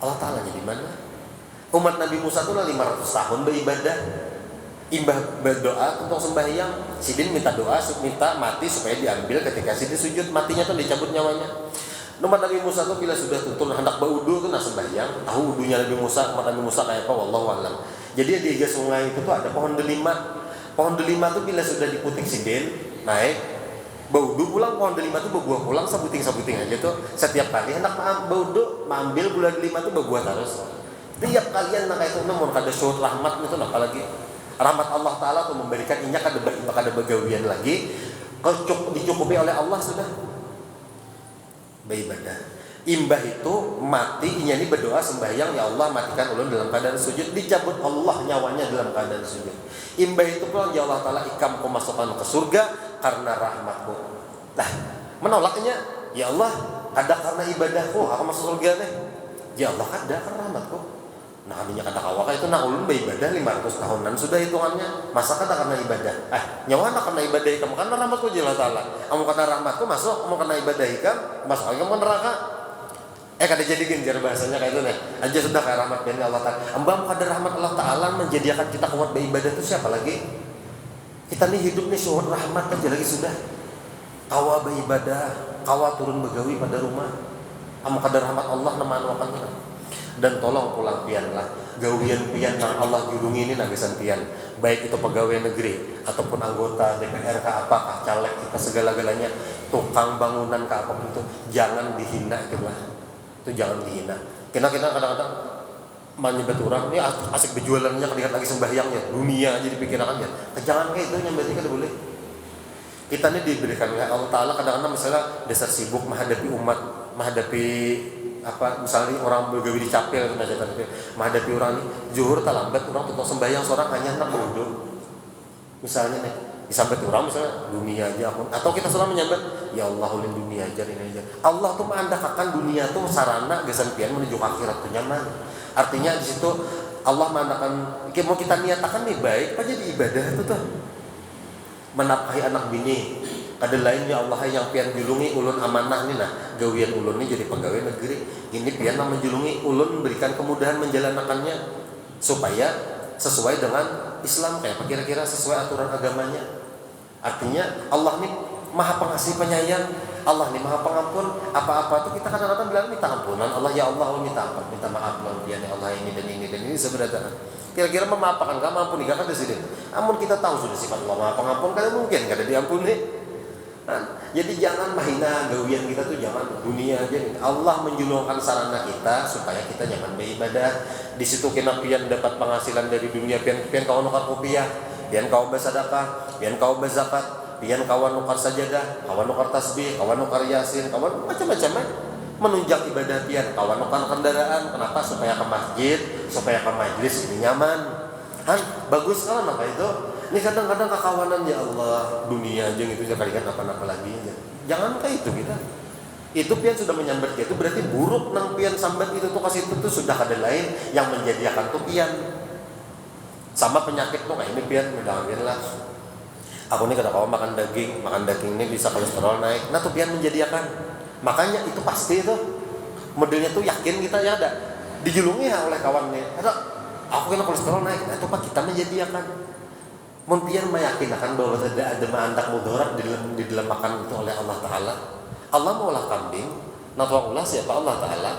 Allah Ta'ala di mana? Umat Nabi Musa itu 500 tahun beribadah. Imbah berdoa untuk sembahyang. Sidin minta doa, minta mati supaya diambil. Ketika Sidin sujud, matinya tuh dicabut nyawanya. Umat Nabi Musa tuh bila sudah tuntun hendak berwudu tuh nah sembahyang. Tahu wudunya Nabi Musa, umat Nabi Musa kayak apa? Wallahu a'lam. Jadi di sungai itu tuh ada pohon delima. Pohon delima tuh bila sudah diputik Sidin, naik baudu pulang pohon delima tuh berbuah pulang sabuting aja tuh. Setiap kali hendak baudu mengambil bulan delima tuh berbuah terus. Tiap kalian nak itu namun kada syuhud rahmat itu apalagi rahmat Allah Ta'ala tuh memberikan inya kada begawian lagi dicukupi oleh Allah sudah beribadah. Imbah itu mati inya ini berdoa sembahyang, ya Allah matikan ulun dalam keadaan sujud, dicabut Allah nyawanya dalam keadaan sujud. Imbah itu pulang ya Allah Ta'ala ikam masukkan ke surga karena rahmatmu. Nah menolaknya ya Allah ada karena ibadahku aku masuk surga nih. Ya Allah ada karena rahmatku. Nah kaminya kata kawaka itu nah ulun beribadah 500 tahunan sudah hitungannya. Masa kata karena ibadah? Nyawa nak karena ibadah kamu karena rahmatku ya Allah Ta'ala. Kamu karena rahmatku masuk, kamu karena ibadah ikam masuk kamu ke neraka. Kada jadi genjar bahasanya kayak itu nih. Aja sudah kayak rahmat dari Allah Ta'ala. Ambam kada rahmat Allah Ta'ala menjadikan kita kuat beribadah itu siapa lagi? Kita nih hidup nih syuhud rahmat aja lagi sudah. Kawa beribadah, kawa turun begawi pada rumah. Kamu kada rahmat Allah nama anuakan kita. Dan tolong pulang pianlah. Gawian pian yang Allah judungi ini nagesan pian. Baik itu pegawai negeri ataupun anggota DPR apakah caleg kita segala-galanya, tukang bangunan apapun itu jangan dihina gitu lah. Itu jangan dihina. Kita kadang-kadang menyebut orang ini asik berjualannya kelihat lagi sembahyangnya dunia aja dipikirkannya. Jangan kayak itu yang berarti kada boleh. Kita ini diberikan oleh Allah Ta'ala kadang-kadang misalnya dasar sibuk menghadapi umat, menghadapi apa misalnya orang bergawi di capil menghadapi orang ini zuhur tak lambat orang tuh sembahyang seorang hanya hendak berwudu. Misalnya nih disambat orang misalnya dunia aja atau kita selalu menyambat ya Allah ulin dunia aja ini aja. Allah tuh mengandalkan dunia tuh sarana gesan pian menuju akhirat tuh nyaman. Artinya di situ Allah mengandalkan mau kita niatakan nih baik aja di ibadah itu tuh menafkahi anak bini. Ada lainnya Allah yang pian julungi ulun amanah nih nah gawian ulun ini jadi pegawai negeri ini pian menjulungi ulun memberikan kemudahan menjalankannya supaya sesuai dengan Islam kayak apa kira-kira sesuai aturan agamanya. Artinya Allah nih maha pengasih penyayang, Allah nih maha pengampun. Apa-apa tuh kita kadang-kadang bilang minta ampunan Allah, ya Allah minta ampun, minta maaf lawan dia Allah ini dan ini sebenarnya. Kira-kira memaafkan kamu ampuni kan di sini. Namun kita tahu sudah sifat Allah maha pengampun kan mungkin kada diampuni. Nah, jadi jangan mahina gawian kita tuh jangan dunia aja. Allah menjulurkan sarana kita supaya kita nyaman beribadah. Di situ kita pian dapat penghasilan dari dunia, pian kau nukar rupiah, pian kau bersedekah, pian kau berzakat, pian kawan nukar sajadah, kawan nukar tasbih, kawan nukar yasin, kawan macam-macam menunjang ibadah pian, kawan nukar kendaraan. Kenapa? Supaya ke masjid, supaya ke majlis ini nyaman. Han, bagus kan apa itu? Ini kadang-kadang kekawanan ya Allah, dunia aja gitu sekali kan apa-apa lagi aja. Jangan kayak itu kita. Itu pian sudah menyambat itu berarti buruk nang pian sambat itu tuh kasih itu tuh sudah ada lain yang menjadikan tuh pian. Sama penyakit tuh kayak ini pian udah lah. Aku nih kalau makan daging ini bisa kolesterol naik. Nah tuh pian menjadikan. Makanya itu pasti itu modelnya tuh yakin kita ya ada dijulungi ya oleh kawannya. Ada aku kena kolesterol naik. Nah itu pak kita menjadikan. Mungkin meyakinkan bahwa tidak ada mandak mudarat di dalam makan itu oleh Allah Ta'ala. Allah maulah kambing, natwa'ullah siapa Allah Ta'ala.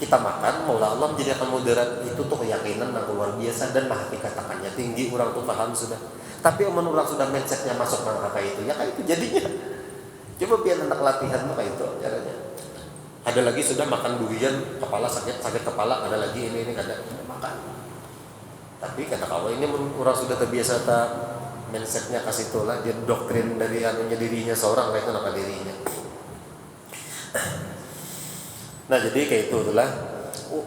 Kita makan, maulah Allah menjadikan mudarat. Itu tuh keyakinan yang luar biasa dan maha dikatakannya tinggi, orang tuh paham sudah. Tapi umum orang sudah mindsetnya masuk ke neraka itu, ya kayak itu jadinya. Coba biar anak latihan tuh kayak itu caranya. Ada lagi sudah makan durian, kepala sakit kepala, ada lagi ini kada makan. Tapi kata kau ini orang sudah terbiasa mindsetnya kasih itulah dia doktrin dari anunya dirinya seorang kayak itu nama dirinya. Nah jadi kayak itu itulah.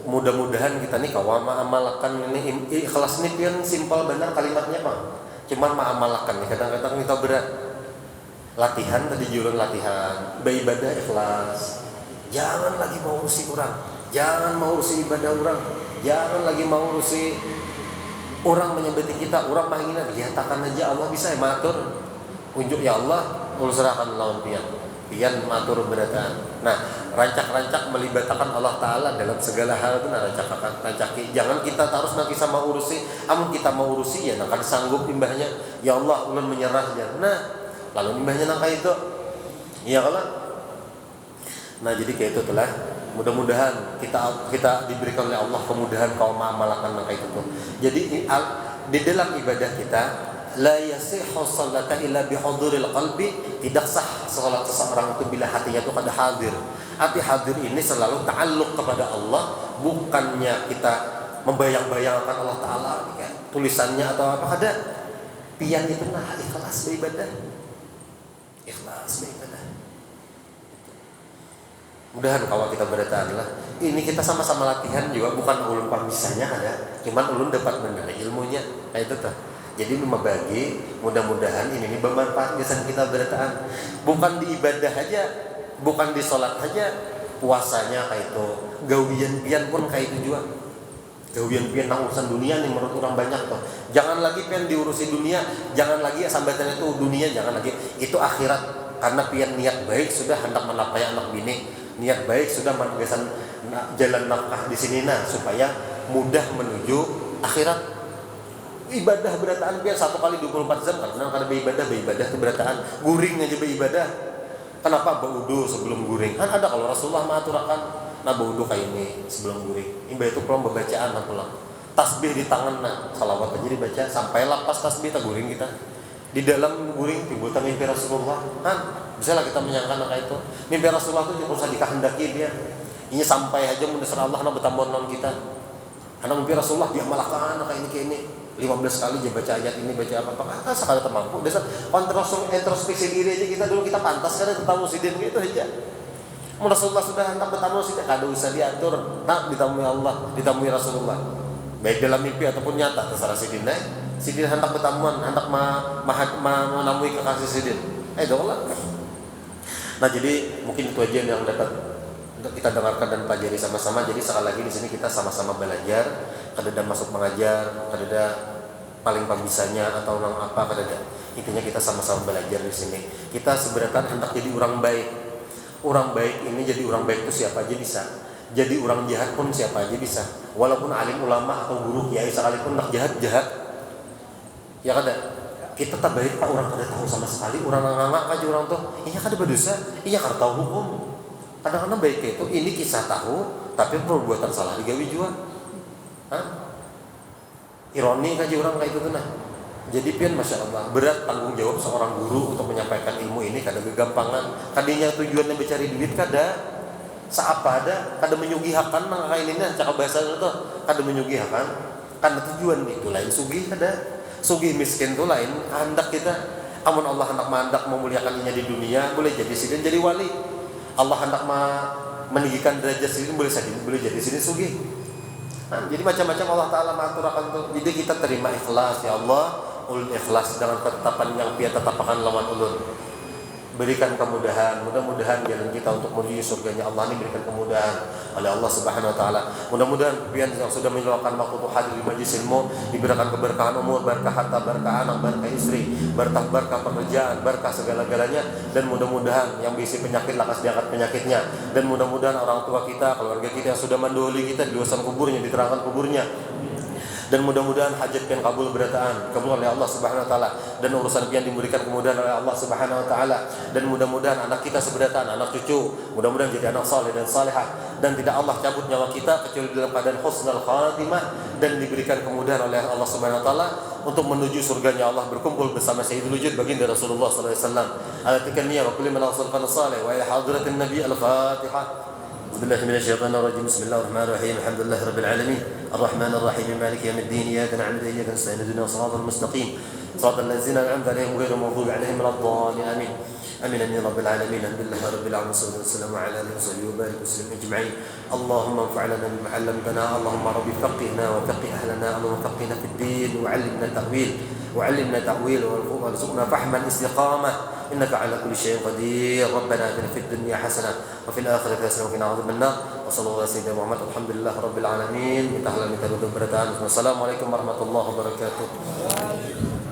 Mudah-mudahan kita nih kau amalkan ini ikhlas nih pian simpel benar kalimatnya Pak. Cuman amalkan nih kadang-kadang kita berat. Latihan tadi jurun latihan beribadah ikhlas. Jangan lagi mau urusi orang, jangan mau urusi ibadah orang, jangan lagi mau urusi orang menyebeti kita, orang mahina dihatakan aja Allah bisa ya matur. Unjuk ya Allah, ulserakan lawan pian. Pian matur berataan. Nah, rancak-rancak melibatkan Allah Ta'ala dalam segala hal itu rancaki. Jangan kita harus nanti sama urusi, amun kita mau urusi ya nak sanggup imbahnya. Ya Allah, ulun menyerahnya. Nah, lalu imbahnya nang itu. Iya kalau. Nah, jadi kayak itu telah. Mudah-mudahan kita diberikan oleh Allah kemudahan kaum mengamalkan kayak itu. Jadi di dalam ibadah kita la yasihhu sholata illa bihuduril qalbi, tidak sah salat seseorang itu bila hatinya itu kada hadir. Hati hadir ini selalu ta'alluq kepada Allah, bukannya kita membayang-bayangkan Allah Ta'ala ya, tulisannya atau apa kada. Pian itu nah ikhlas beribadah. Ikhlas beribadah. Mudahan kalau kita bertahan lah. Ini kita sama-sama latihan juga, bukan ulun pamisahnya ada, cuman ulun dapat mengenai ilmunya kayak itu tuh. Jadi membagi, mudah-mudahan ini bermanfaat biasa kita bertahan. Bukan di ibadah aja, bukan di sholat aja, puasanya kayak itu, gawian pian pun kayak itu juga. Gawian pian tentang urusan dunia nih menurut orang banyak tuh. Jangan lagi pian diurusi dunia, jangan lagi sambatan itu dunia, jangan lagi itu akhirat. Karena pian niat baik sudah hendak menapai anak bini. Niat baik sudah menegaskan jalan nafkah di sini supaya mudah menuju akhirat. Ibadah berataan biar 1 kali 24 jam karena beribadah itu berataan. Guring aja beribadah. Kenapa baudu sebelum guring? Kan ada kalau Rasulullah mengaturakan baudu kayak ini sebelum guring. Ibadah itu pulang bacaan pulang. Tasbih di tangan salawat aja dibaca sampai lepas tasbih tak guring kita. Di dalam guring timbul mimpi Rasulullah. Bisalah kita menyangka kayak itu. Mimpi Rasulullah itu usah dikehendaki dia. Ini sampai aja mendasar Allah nak bertambah non kita. Karena mimpi Rasulullah dia malahkan kayak ini 15 kali dia baca ayat ini baca apa sekali termampu. Dasar introspeksi diri aja kita dulu kita pantas kan tetamu sidin gitu aja. Rasulullah sudah hendak bertamu sidin kada usah diatur. Nak ditamui Allah, ditamui Rasulullah. Baik dalam mimpi ataupun nyata terserah sidin Sidin hendak bertamuan, hendak menemui kekasih sidin. Doang. Nah jadi mungkin itu aja yang dapat kita dengarkan dan pelajari sama-sama. Jadi sekali lagi di sini kita sama-sama belajar. Kadada masuk mengajar, kadada paling pembisanya atau orang apa kadada. Intinya kita sama-sama belajar di sini. Kita sebenarnya hendak jadi orang baik. Orang baik ini jadi orang baik itu siapa aja bisa. Jadi orang jahat pun siapa aja bisa. Walaupun alim ulama atau guru kiai sekalipun nak jahat. Ya kada. Kita tak baik tak orang kada tahu sama sekali, orang ngangak aja orang tuh. Iya kada berdosa, iya kada tahu hukum. Kadang-kadang baik itu ini kisah tahu, tapi perbuatan salah digawi juga. Ironi aja orang kayak itu tuh nah. Jadi pian masya Allah berat tanggung jawab seorang guru untuk menyampaikan ilmu ini kada kegampangan. Kadinya tujuannya mencari duit kada. Saapa ada kada menyugihakan nang kain ini cakap bahasa itu kada menyugihakan. Karena tujuan itu lain sugih kada. Sugih miskin itu lain hendak kita. Amun Allah hendak mandak memuliakannya di dunia boleh jadi sidin jadi wali. Allah hendak meninggikan derajat sidin boleh jadi sidin sugih. Jadi macam-macam Allah Ta'ala mengaturakan itu. Jadi kita terima ikhlas, ya Allah, ulul ikhlas dengan ketetapan yang pia tetapakan lawan ulun. Berikan kemudahan, mudah-mudahan jalan kita untuk menuju surganya Allah ini berikan kemudahan oleh Allah Subhanahu Wa Taala. Mudah-mudahan pian yang sudah meluangkan waktu untuk hadir di majlis ilmu diberikan keberkahan umur, berkah harta, berkah anak, berkah istri, berkah pekerjaan, berkah segala-galanya, dan mudah-mudahan yang berisi penyakit lekas diangkat penyakitnya, dan mudah-mudahan orang tua kita, keluarga kita yang sudah mendahului kita di luasan kuburnya diterangkan kuburnya, dan mudah-mudahan hajat pian kabul berataan kabul oleh Allah Subhanahu Wa Taala, dan urusan pian diberikan kemudahan oleh Allah Subhanahu Wa Taala, dan mudah-mudahan anak kita seberataan, anak cucu mudah-mudahan jadi anak saleh dan salihah, dan tidak Allah cabut nyawa kita kecuali dalam keadaan husnul khatimah, dan diberikan kemudahan oleh Allah Subhanahu Wa Taala untuk menuju surganya Allah berkumpul bersama Sayyidul Wujud baginda Rasulullah sallallahu alaihi wasallam. Al-tikaniyah wa kulli man awsalkan salih wa ila hadratin nabi al-fatihah. أعوذ بالله من الشيطان الرجيم. بسم الله الرحمن الرحيم. الحمد لله رب العالمين الرحمن الرحيم مالك يوم الدين إياك نعبد وإياك نستعين اهدنا الصراط المستقيم صراط الذين أنعمت عليهم غير المغضوب عليهم ولا الضالين آمين آمين يا رب العالمين. الحمد لله رب العالمين والصلاة والسلام على آله وصحبه وبارك وسلم أجمعين. اللهم انفع لنا بما علمتنا. اللهم رب فقهنا وفقه أهلنا. اللهم فقهنا في الدين وعلمنا تأويل وارزقنا فهما استقامة إنك على كل شيء قدير. ربنا آتنا في الدنيا حسنة وفي الآخرة حسنة وقنا عذاب النار. وصلى الله على سيدنا محمد. الحمد لله رب العالمين. Kita halal minta berdoa. Wassalamualaikum warahmatullahi wabarakatuh.